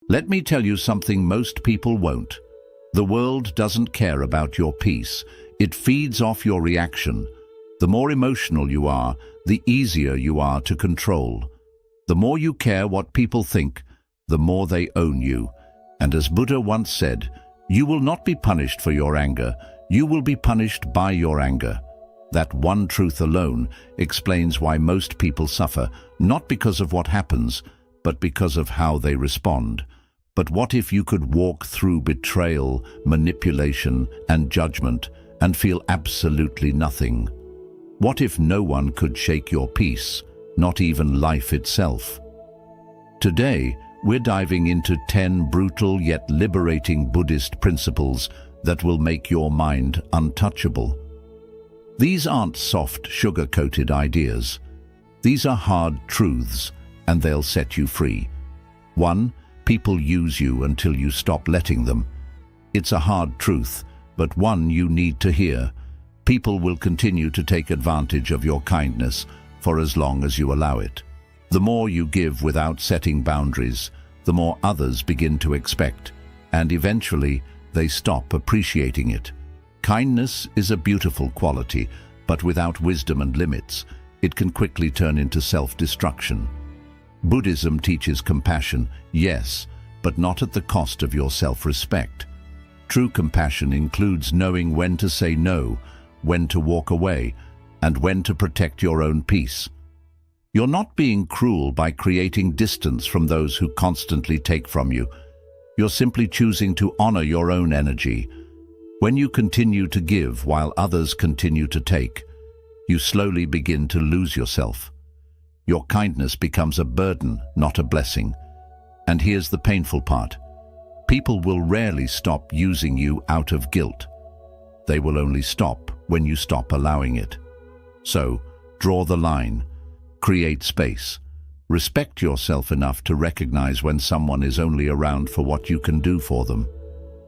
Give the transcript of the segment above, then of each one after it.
Let me tell you something most people won't. The world doesn't care about your peace. It feeds off your reaction. The more emotional you are, the easier you are to control. The more you care what people think, the more they own you. And as Buddha once said, you will not be punished for your anger, you will be punished by your anger. That one truth alone explains why most people suffer, not because of what happens, but because of how they respond. But what if you could walk through betrayal, manipulation, and judgment and feel absolutely nothing? What if no one could shake your peace, not even life itself? Today, we're diving into 10 brutal yet liberating Buddhist principles that will make your mind untouchable. These aren't soft, sugar-coated ideas. These are hard truths, and they'll set you free. 1. People use you until you stop letting them. It's a hard truth, but one you need to hear. People will continue to take advantage of your kindness for as long as you allow it. The more you give without setting boundaries, the more others begin to expect, and eventually they stop appreciating it. Kindness is a beautiful quality, but without wisdom and limits, it can quickly turn into self-destruction. Buddhism teaches compassion, yes, but not at the cost of your self-respect. True compassion includes knowing when to say no, when to walk away, and when to protect your own peace. You're not being cruel by creating distance from those who constantly take from you. You're simply choosing to honor your own energy. When you continue to give while others continue to take, you slowly begin to lose yourself. Your kindness becomes a burden, not a blessing. And here's the painful part. People will rarely stop using you out of guilt. They will only stop when you stop allowing it. So, draw the line. Create space. Respect yourself enough to recognize when someone is only around for what you can do for them.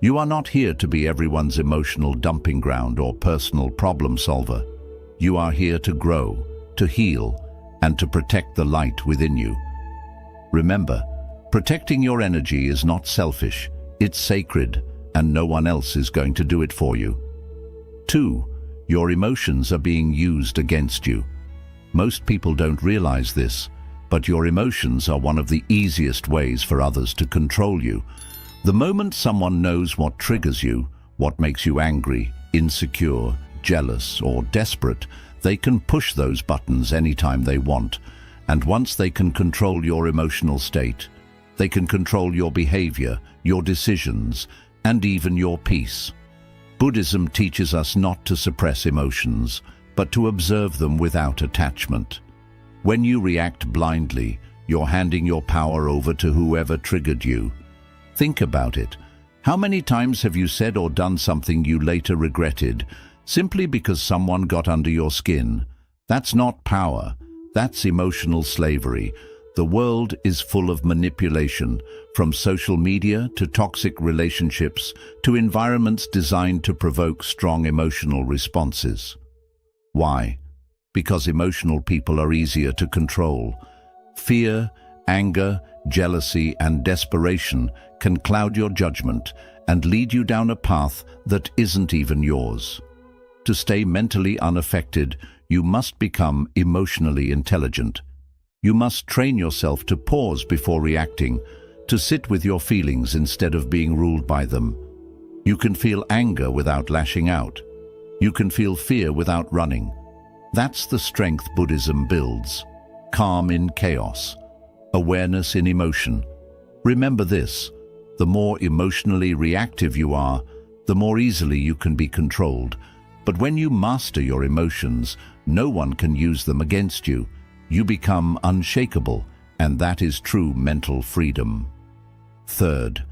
You are not here to be everyone's emotional dumping ground or personal problem solver. You are here to grow, to heal, and to protect the light within you. Remember, protecting your energy is not selfish, it's sacred, and no one else is going to do it for you. 2. Your emotions are being used against you. Most people don't realize this, but your emotions are one of the easiest ways for others to control you. The moment someone knows what triggers you, what makes you angry, insecure, jealous, or desperate, they can push those buttons anytime they want. And once they can control your emotional state, they can control your behavior, your decisions, and even your peace. Buddhism teaches us not to suppress emotions, but to observe them without attachment. When you react blindly, you're handing your power over to whoever triggered you. Think about it. How many times have you said or done something you later regretted, simply because someone got under your skin? That's not power. That's emotional slavery. The world is full of manipulation, from social media to toxic relationships to environments designed to provoke strong emotional responses. Why? Because emotional people are easier to control. Fear, anger, jealousy, and desperation can cloud your judgment and lead you down a path that isn't even yours. To stay mentally unaffected, you must become emotionally intelligent. You must train yourself to pause before reacting, to sit with your feelings instead of being ruled by them. You can feel anger without lashing out. You can feel fear without running. That's the strength Buddhism builds. Calm in chaos. Awareness in emotion. Remember this, the more emotionally reactive you are, the more easily you can be controlled. But when you master your emotions, no one can use them against you. You become unshakable, and that is true mental freedom. 3rd,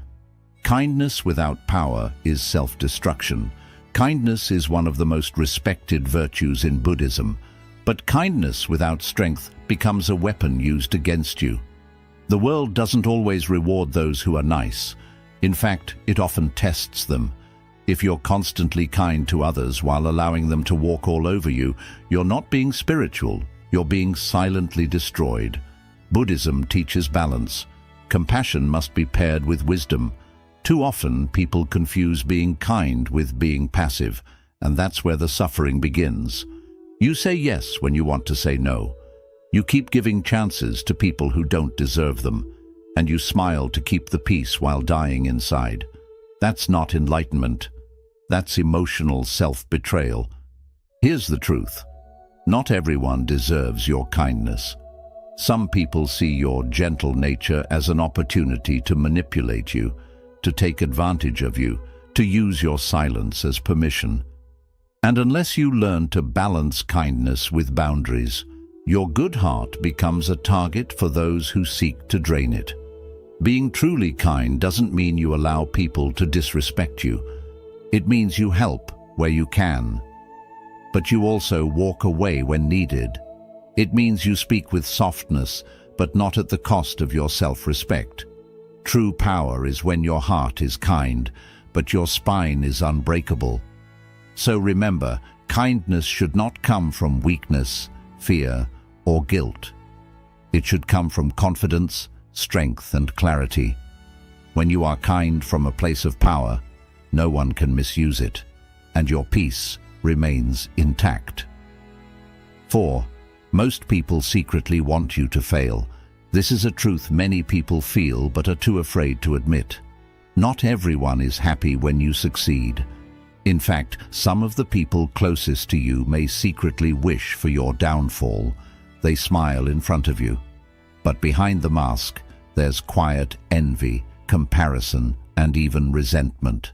kindness without power is self-destruction. Kindness is one of the most respected virtues in Buddhism, but kindness without strength becomes a weapon used against you. The world doesn't always reward those who are nice. In fact, it often tests them. If you're constantly kind to others while allowing them to walk all over you, you're not being spiritual, you're being silently destroyed. Buddhism teaches balance. Compassion must be paired with wisdom. Too often, people confuse being kind with being passive, and that's where the suffering begins. You say yes when you want to say no. You keep giving chances to people who don't deserve them, and you smile to keep the peace while dying inside. That's not enlightenment. That's emotional self-betrayal. Here's the truth. Not everyone deserves your kindness. Some people see your gentle nature as an opportunity to manipulate you, to take advantage of you, to use your silence as permission. And unless you learn to balance kindness with boundaries, your good heart becomes a target for those who seek to drain it. Being truly kind doesn't mean you allow people to disrespect you. It means you help where you can. But you also walk away when needed. It means you speak with softness, but not at the cost of your self-respect. True power is when your heart is kind, but your spine is unbreakable. So remember, kindness should not come from weakness, fear, or guilt. It should come from confidence, strength, and clarity. When you are kind from a place of power, no one can misuse it, and your peace remains intact. 4. Most people secretly want you to fail. This is a truth many people feel but are too afraid to admit. Not everyone is happy when you succeed. In fact, some of the people closest to you may secretly wish for your downfall. They smile in front of you. But behind the mask, there's quiet envy, comparison, and even resentment.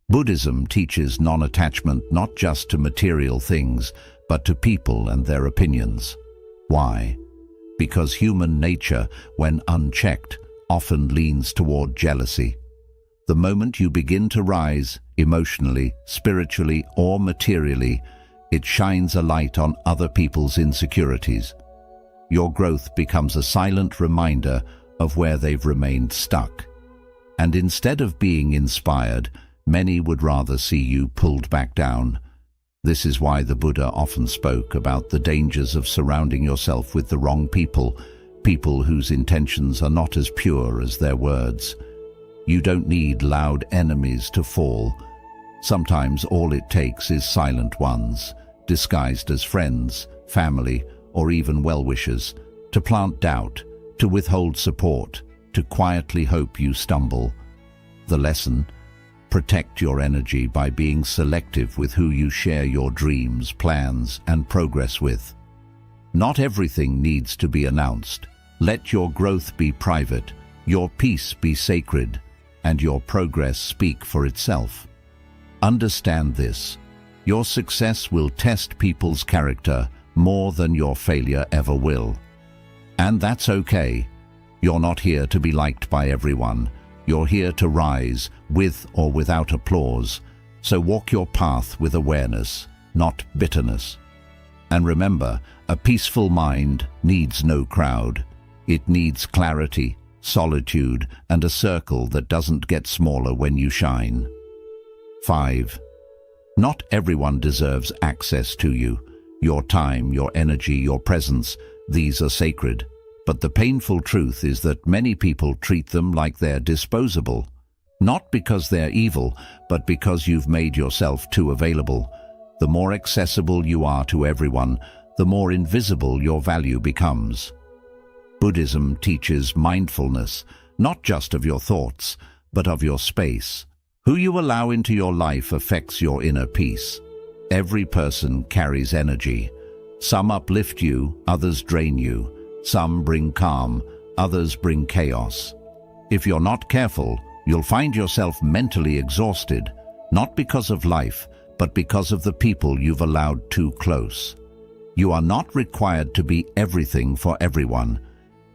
Buddhism teaches non-attachment not just to material things, but to people and their opinions. Why? Because human nature, when unchecked, often leans toward jealousy. The moment you begin to rise, emotionally, spiritually, or materially, it shines a light on other people's insecurities. Your growth becomes a silent reminder of where they've remained stuck. And instead of being inspired, many would rather see you pulled back down. This is why the Buddha often spoke about the dangers of surrounding yourself with the wrong people, people whose intentions are not as pure as their words. You don't need loud enemies to fall. Sometimes all it takes is silent ones, disguised as friends, family, or even well-wishers, to plant doubt, to withhold support, to quietly hope you stumble. The lesson: protect your energy by being selective with who you share your dreams, plans, and progress with. Not everything needs to be announced. Let your growth be private, your peace be sacred, and your progress speak for itself. Understand this: your success will test people's character more than your failure ever will. And that's okay. You're not here to be liked by everyone. You're here to rise, with or without applause. So walk your path with awareness, not bitterness. And remember, a peaceful mind needs no crowd. It needs clarity, solitude, and a circle that doesn't get smaller when you shine. 5. Not everyone deserves access to you. Your time, your energy, your presence, these are sacred. But the painful truth is that many people treat them like they're disposable. Not because they're evil, but because you've made yourself too available. The more accessible you are to everyone, the more invisible your value becomes. Buddhism teaches mindfulness, not just of your thoughts, but of your space. Who you allow into your life affects your inner peace. Every person carries energy. Some uplift you, others drain you. Some bring calm, others bring chaos. If you're not careful, you'll find yourself mentally exhausted, not because of life, but because of the people you've allowed too close. You are not required to be everything for everyone.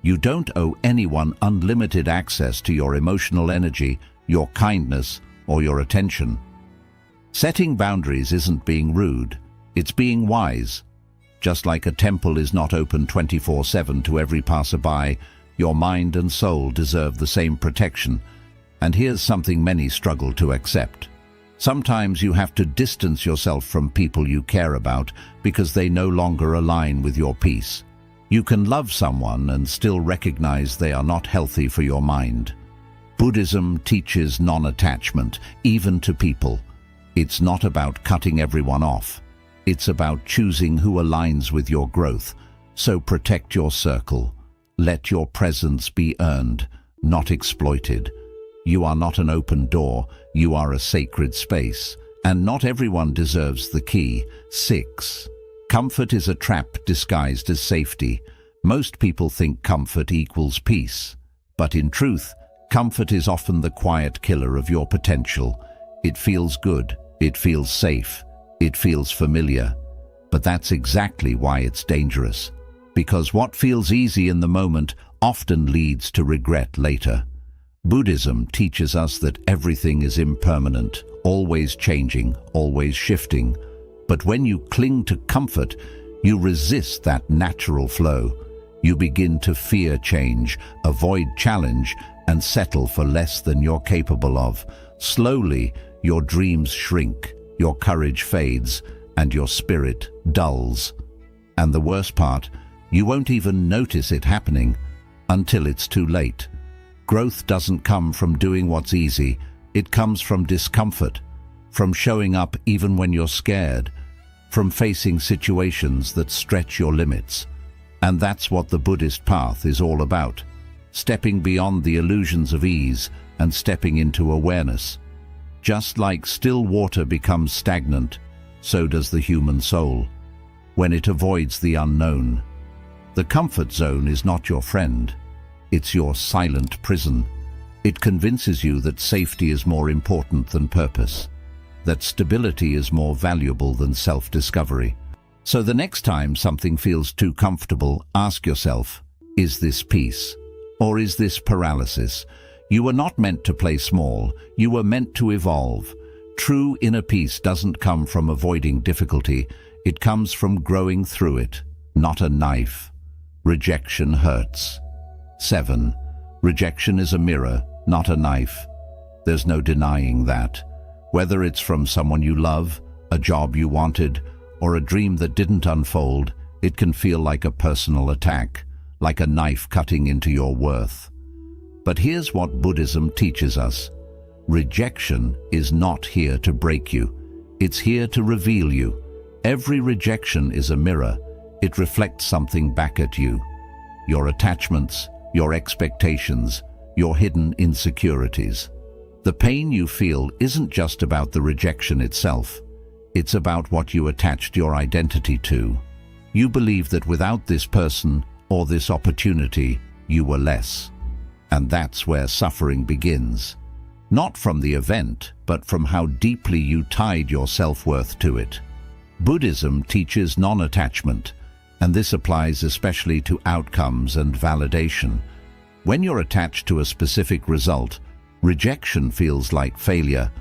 You don't owe anyone unlimited access to your emotional energy, your kindness, or your attention. Setting boundaries isn't being rude, it's being wise. Just like a temple is not open 24/7 to every passerby, your mind and soul deserve the same protection. And here's something many struggle to accept. Sometimes you have to distance yourself from people you care about because they no longer align with your peace. You can love someone and still recognize they are not healthy for your mind. Buddhism teaches non-attachment, even to people. It's not about cutting everyone off. It's about choosing who aligns with your growth. So protect your circle. Let your presence be earned, not exploited. You are not an open door, you are a sacred space. And not everyone deserves the key. 6. Comfort is a trap disguised as safety. Most people think comfort equals peace. But in truth, comfort is often the quiet killer of your potential. It feels good, it feels safe, it feels familiar. But that's exactly why it's dangerous. Because what feels easy in the moment often leads to regret later. Buddhism teaches us that everything is impermanent, always changing, always shifting. But when you cling to comfort, you resist that natural flow. You begin to fear change, avoid challenge, and settle for less than you're capable of. Slowly, your dreams shrink, your courage fades, and your spirit dulls. And the worst part, you won't even notice it happening until it's too late. Growth doesn't come from doing what's easy. It comes from discomfort, from showing up even when you're scared, from facing situations that stretch your limits. And that's what the Buddhist path is all about. Stepping beyond the illusions of ease and stepping into awareness. Just like still water becomes stagnant, so does the human soul, when it avoids the unknown. The comfort zone is not your friend. It's your silent prison. It convinces you that safety is more important than purpose, that stability is more valuable than self-discovery. So the next time something feels too comfortable, ask yourself, is this peace? Or is this paralysis? You were not meant to play small, you were meant to evolve. True inner peace doesn't come from avoiding difficulty, it comes from growing through it, not a knife. Rejection hurts. 7. Rejection is a mirror, not a knife. There's no denying that. Whether it's from someone you love, a job you wanted, or a dream that didn't unfold, it can feel like a personal attack, like a knife cutting into your worth. But here's what Buddhism teaches us. Rejection is not here to break you. It's here to reveal you. Every rejection is a mirror. It reflects something back at you. Your attachments, your expectations, your hidden insecurities. The pain you feel isn't just about the rejection itself. It's about what you attached your identity to. You believe that without this person or this opportunity, you were less. And that's where suffering begins. Not from the event, but from how deeply you tied your self-worth to it. Buddhism teaches non-attachment, and this applies especially to outcomes and validation. When you're attached to a specific result, rejection feels like failure.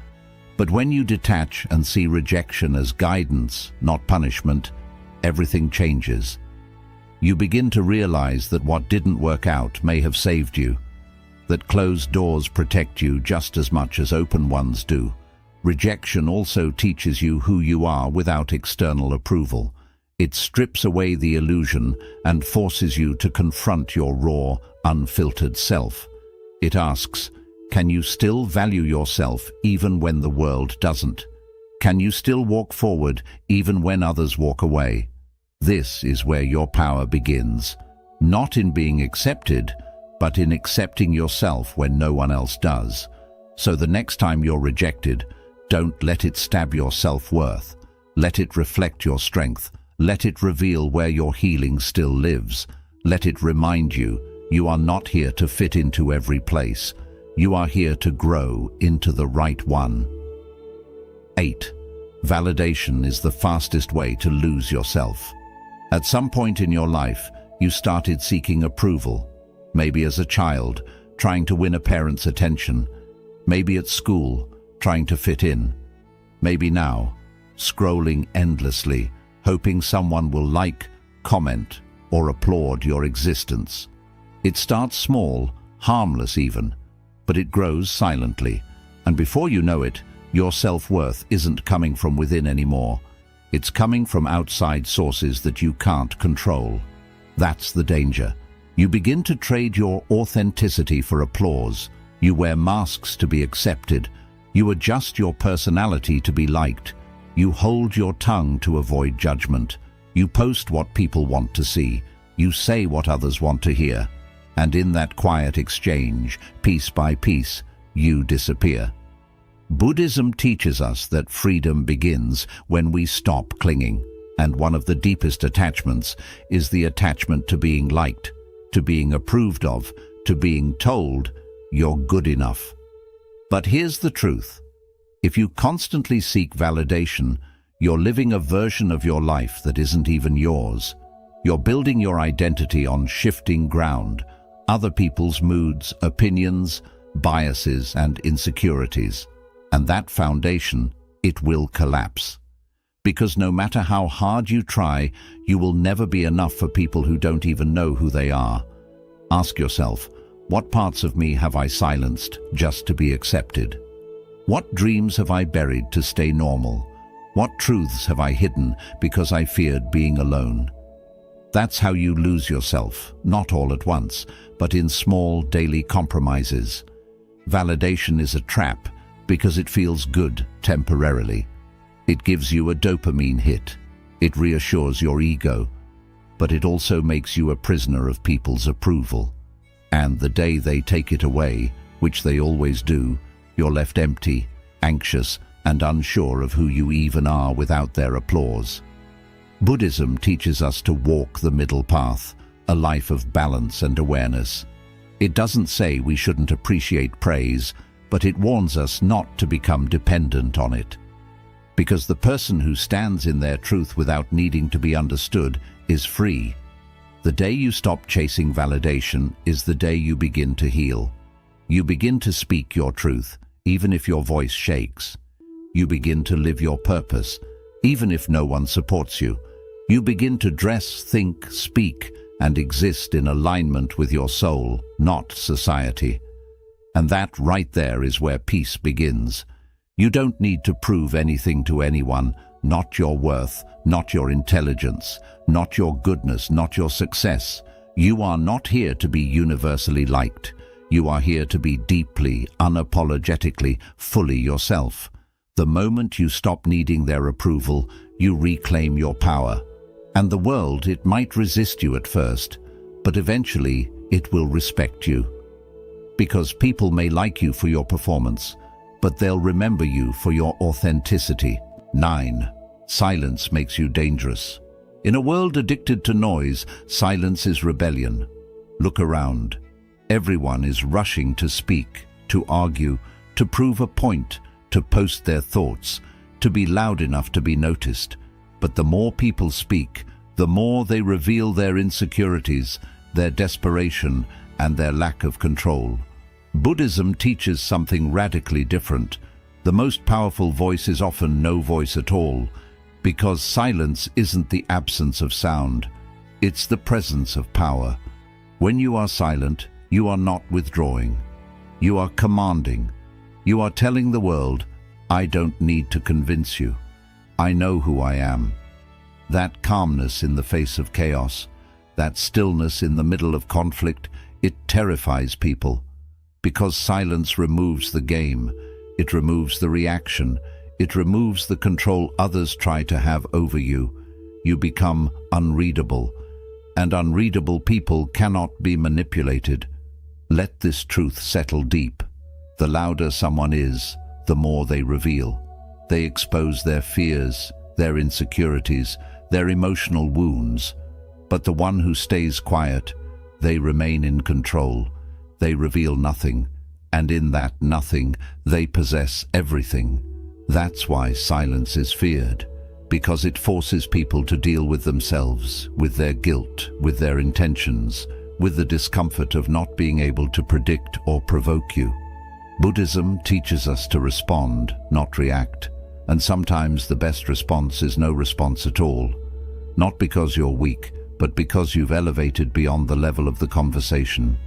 But when you detach and see rejection as guidance, not punishment, everything changes. You begin to realize that what didn't work out may have saved you, that closed doors protect you just as much as open ones do. Rejection also teaches you who you are without external approval. It strips away the illusion and forces you to confront your raw, unfiltered self. It asks, can you still value yourself even when the world doesn't? Can you still walk forward even when others walk away? This is where your power begins, not in being accepted, but in accepting yourself when no one else does. So the next time you're rejected, don't let it stab your self-worth. Let it reflect your strength. Let it reveal where your healing still lives. Let it remind you, you are not here to fit into every place. You are here to grow into the right one. 8. Validation is the fastest way to lose yourself. At some point in your life, you started seeking approval. Maybe as a child, trying to win a parent's attention. Maybe at school, trying to fit in. Maybe now, scrolling endlessly, hoping someone will like, comment, or applaud your existence. It starts small, harmless even, but it grows silently, and before you know it, your self-worth isn't coming from within anymore. It's coming from outside sources that you can't control. That's the danger. You begin to trade your authenticity for applause. You wear masks to be accepted. You adjust your personality to be liked. You hold your tongue to avoid judgment. You post what people want to see. You say what others want to hear. And in that quiet exchange, piece by piece, you disappear. Buddhism teaches us that freedom begins when we stop clinging. And one of the deepest attachments is the attachment to being liked, to being approved of, to being told you're good enough. But here's the truth. If you constantly seek validation, you're living a version of your life that isn't even yours. You're building your identity on shifting ground, other people's moods, opinions, biases, and insecurities. And that foundation, it will collapse. Because no matter how hard you try, you will never be enough for people who don't even know who they are. Ask yourself, what parts of me have I silenced just to be accepted? What dreams have I buried to stay normal? What truths have I hidden because I feared being alone? That's how you lose yourself, not all at once, but in small daily compromises. Validation is a trap because it feels good temporarily. It gives you a dopamine hit. It reassures your ego, but it also makes you a prisoner of people's approval. And the day they take it away, which they always do, you're left empty, anxious, and unsure of who you even are without their applause. Buddhism teaches us to walk the middle path, a life of balance and awareness. It doesn't say we shouldn't appreciate praise, but it warns us not to become dependent on it. Because the person who stands in their truth without needing to be understood is free. The day you stop chasing validation is the day you begin to heal. You begin to speak your truth, even if your voice shakes. You begin to live your purpose, even if no one supports you. You begin to dress, think, speak, and exist in alignment with your soul, not society. And that right there is where peace begins. You don't need to prove anything to anyone, not your worth, not your intelligence, not your goodness, not your success. You are not here to be universally liked. You are here to be deeply, unapologetically, fully yourself. The moment you stop needing their approval, you reclaim your power. And the world, it might resist you at first, but eventually it will respect you. Because people may like you for your performance, but they'll remember you for your authenticity. 9. Silence makes you dangerous. In a world addicted to noise, silence is rebellion. Look around. Everyone is rushing to speak, to argue, to prove a point, to post their thoughts, to be loud enough to be noticed. But the more people speak, the more they reveal their insecurities, their desperation, and their lack of control. Buddhism teaches something radically different. The most powerful voice is often no voice at all, because silence isn't the absence of sound. It's the presence of power. When you are silent, you are not withdrawing. You are commanding. You are telling the world, I don't need to convince you. I know who I am. That calmness in the face of chaos, that stillness in the middle of conflict, it terrifies people. Because silence removes the game, it removes the reaction, it removes the control others try to have over you. You become unreadable, and unreadable people cannot be manipulated. Let this truth settle deep. The louder someone is, the more they reveal. They expose their fears, their insecurities, their emotional wounds. But the one who stays quiet, they remain in control. They reveal nothing, and in that nothing, they possess everything. That's why silence is feared, because it forces people to deal with themselves, with their guilt, with their intentions, with the discomfort of not being able to predict or provoke you. Buddhism teaches us to respond, not react, and sometimes the best response is no response at all. Not because you're weak, but because you've elevated beyond the level of the conversation.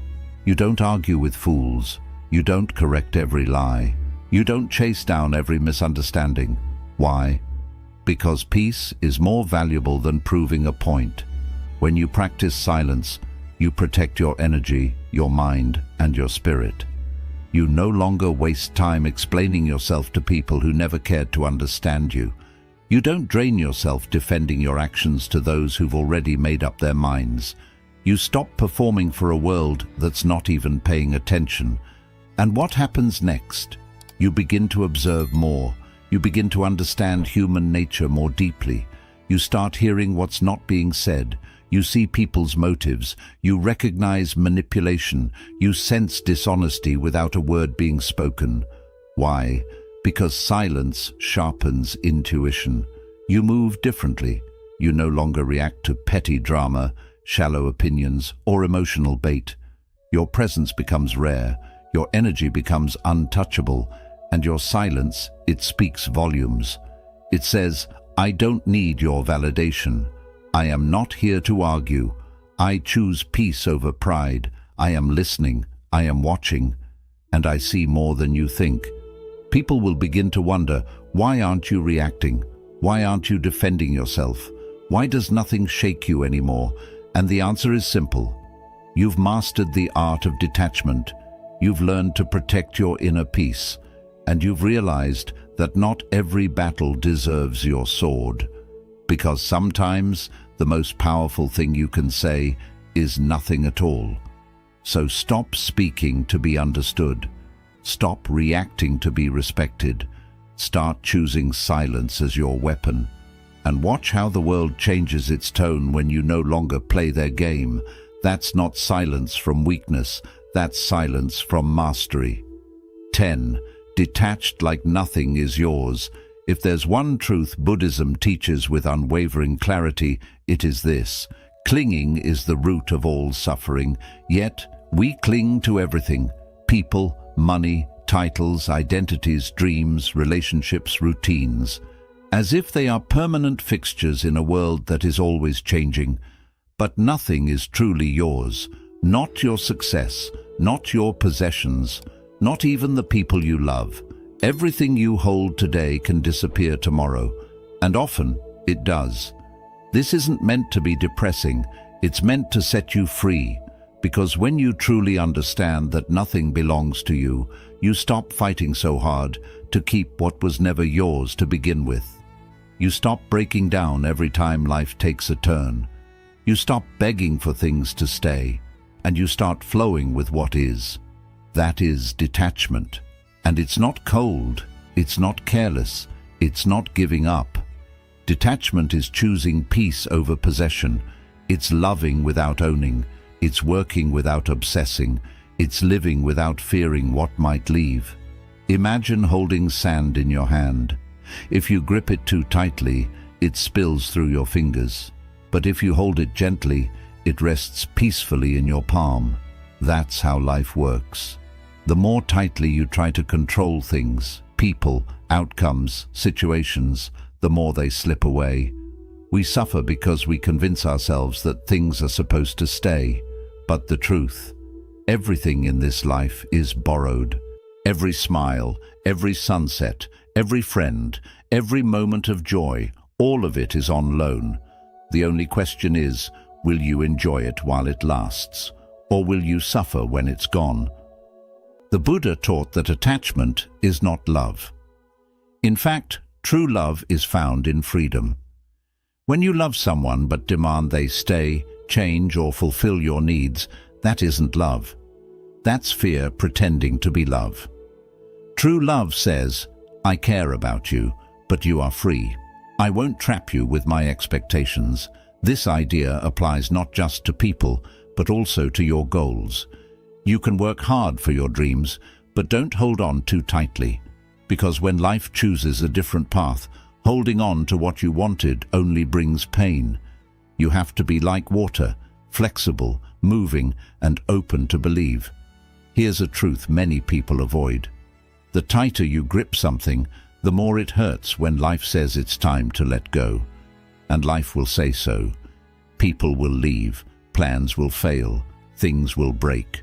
You don't argue with fools. You don't correct every lie. You don't chase down every misunderstanding. Why? Because peace is more valuable than proving a point. When you practice silence, you protect your energy, your mind, and your spirit. You no longer waste time explaining yourself to people who never cared to understand you. You don't drain yourself defending your actions to those who've already made up their minds. You stop performing for a world that's not even paying attention. And what happens next? You begin to observe more. You begin to understand human nature more deeply. You start hearing what's not being said. You see people's motives. You recognize manipulation. You sense dishonesty without a word being spoken. Why? Because silence sharpens intuition. You move differently. You no longer react to petty drama, shallow opinions, or emotional bait. Your presence becomes rare. Your energy becomes untouchable. And your silence, it speaks volumes. It says, I don't need your validation. I am not here to argue. I choose peace over pride. I am listening. I am watching. And I see more than you think. People will begin to wonder, why aren't you reacting? Why aren't you defending yourself? Why does nothing shake you anymore? And the answer is simple. You've mastered the art of detachment. You've learned to protect your inner peace. And you've realized that not every battle deserves your sword. Because sometimes the most powerful thing you can say is nothing at all. So stop speaking to be understood. Stop reacting to be respected. Start choosing silence as your weapon. And watch how the world changes its tone when you no longer play their game. That's not silence from weakness. That's silence from mastery. 10. Detached like nothing is yours. If there's one truth Buddhism teaches with unwavering clarity, it is this. Clinging is the root of all suffering, yet we cling to everything. People, money, titles, identities, dreams, relationships, routines. As if they are permanent fixtures in a world that is always changing. But nothing is truly yours. Not your success, not your possessions, not even the people you love. Everything you hold today can disappear tomorrow, and often it does. This isn't meant to be depressing, it's meant to set you free, because when you truly understand that nothing belongs to you, you stop fighting so hard to keep what was never yours to begin with. You stop breaking down every time life takes a turn. You stop begging for things to stay, and you start flowing with what is. That is detachment. And it's not cold, it's not careless, it's not giving up. Detachment is choosing peace over possession. It's loving without owning. It's working without obsessing. It's living without fearing what might leave. Imagine holding sand in your hand. If you grip it too tightly, it spills through your fingers. But if you hold it gently, it rests peacefully in your palm. That's how life works. The more tightly you try to control things, people, outcomes, situations, the more they slip away. We suffer because we convince ourselves that things are supposed to stay. But the truth, everything in this life is borrowed. Every smile, every sunset, every friend, every moment of joy, all of it is on loan. The only question is, will you enjoy it while it lasts? Or will you suffer when it's gone? The Buddha taught that attachment is not love. In fact, true love is found in freedom. When you love someone but demand they stay, change, or fulfill your needs, that isn't love. That's fear pretending to be love. True love says, I care about you, but you are free. I won't trap you with my expectations. This idea applies not just to people, but also to your goals. You can work hard for your dreams, but don't hold on too tightly, because when life chooses a different path, holding on to what you wanted only brings pain. You have to be like water, flexible, moving, and open to believe. Here's a truth many people avoid. The tighter you grip something, the more it hurts when life says it's time to let go. And life will say so. People will leave, plans will fail, things will break.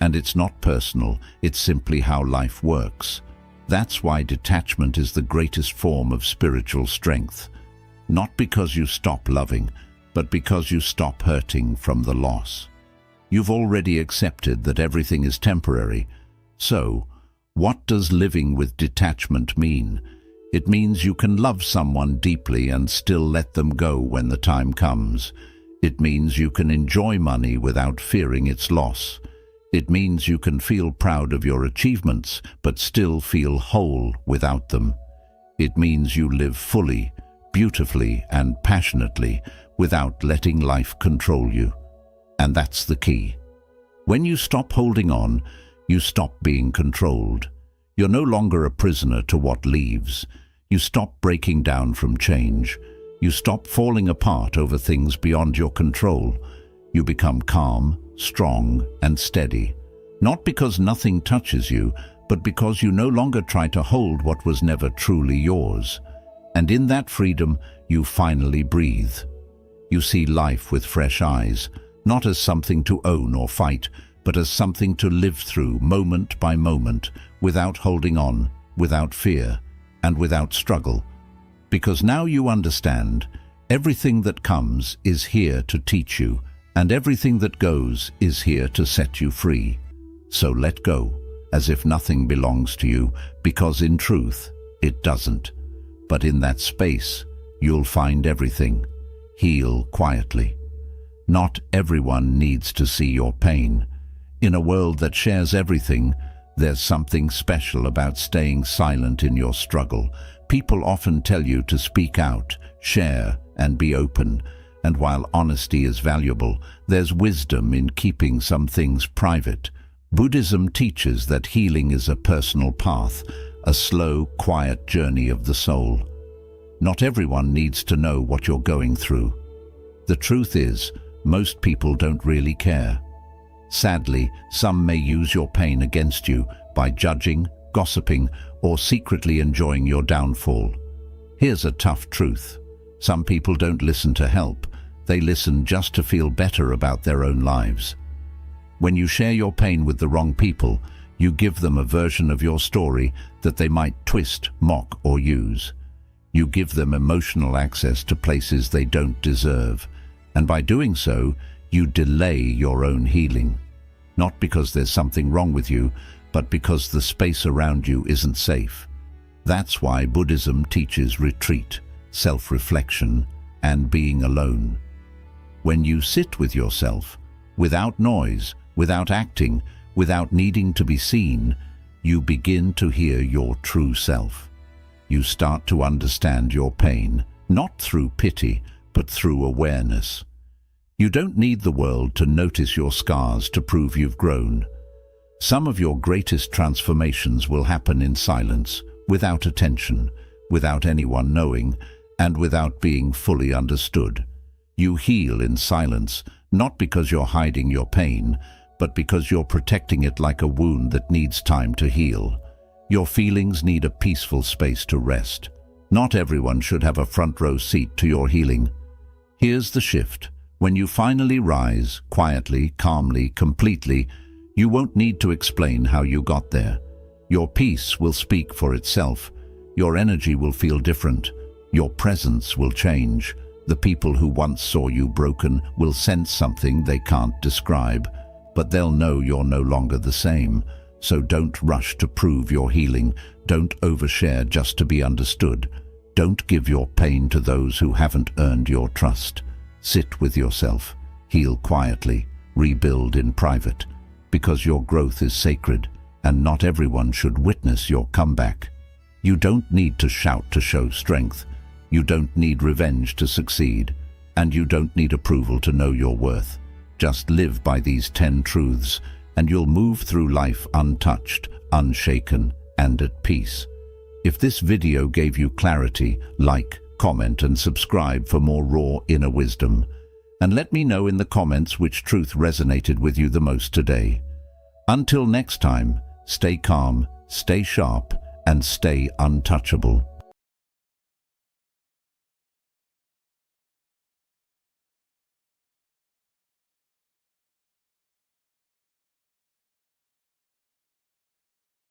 And it's not personal, it's simply how life works. That's why detachment is the greatest form of spiritual strength. Not because you stop loving, but because you stop hurting from the loss. You've already accepted that everything is temporary. So, what does living with detachment mean? It means you can love someone deeply and still let them go when the time comes. It means you can enjoy money without fearing its loss. It means you can feel proud of your achievements, but still feel whole without them. It means you live fully, beautifully, and passionately without letting life control you. And that's the key. When you stop holding on, you stop being controlled. You're no longer a prisoner to what leaves. You stop breaking down from change. You stop falling apart over things beyond your control. You become calm, strong, and steady. Not because nothing touches you, but because you no longer try to hold what was never truly yours. And in that freedom, you finally breathe. You see life with fresh eyes, not as something to own or fight, but as something to live through moment by moment, without holding on, without fear, and without struggle. Because now you understand, everything that comes is here to teach you, and everything that goes is here to set you free. So let go, as if nothing belongs to you, because in truth, it doesn't. But in that space, you'll find everything. Heal quietly. Not everyone needs to see your pain. In a world that shares everything, there's something special about staying silent in your struggle. People often tell you to speak out, share, and be open. And while honesty is valuable, there's wisdom in keeping some things private. Buddhism teaches that healing is a personal path, a slow, quiet journey of the soul. Not everyone needs to know what you're going through. The truth is, most people don't really care. Sadly, some may use your pain against you by judging, gossiping, or secretly enjoying your downfall. Here's a tough truth. Some people don't listen to help. They listen just to feel better about their own lives. When you share your pain with the wrong people, you give them a version of your story that they might twist, mock, or use. You give them emotional access to places they don't deserve. And by doing so, you delay your own healing. Not because there's something wrong with you, but because the space around you isn't safe. That's why Buddhism teaches retreat, self-reflection, and being alone. When you sit with yourself, without noise, without acting, without needing to be seen, you begin to hear your true self. You start to understand your pain, not through pity, but through awareness. You don't need the world to notice your scars to prove you've grown. Some of your greatest transformations will happen in silence, without attention, without anyone knowing, and without being fully understood. You heal in silence, not because you're hiding your pain, but because you're protecting it like a wound that needs time to heal. Your feelings need a peaceful space to rest. Not everyone should have a front row seat to your healing. Here's the shift. When you finally rise, quietly, calmly, completely, you won't need to explain how you got there. Your peace will speak for itself. Your energy will feel different. Your presence will change. The people who once saw you broken will sense something they can't describe, but they'll know you're no longer the same. So don't rush to prove your healing. Don't overshare just to be understood. Don't give your pain to those who haven't earned your trust. Sit with yourself, heal quietly, rebuild in private, because your growth is sacred, and not everyone should witness your comeback. You don't need to shout to show strength. You don't need revenge to succeed, and you don't need approval to know your worth. Just live by these 10 truths, and you'll move through life untouched, unshaken, and at peace. If this video gave you clarity, like, comment, and subscribe for more raw inner wisdom. And let me know in the comments which truth resonated with you the most today. Until next time, stay calm, stay sharp, and stay untouchable.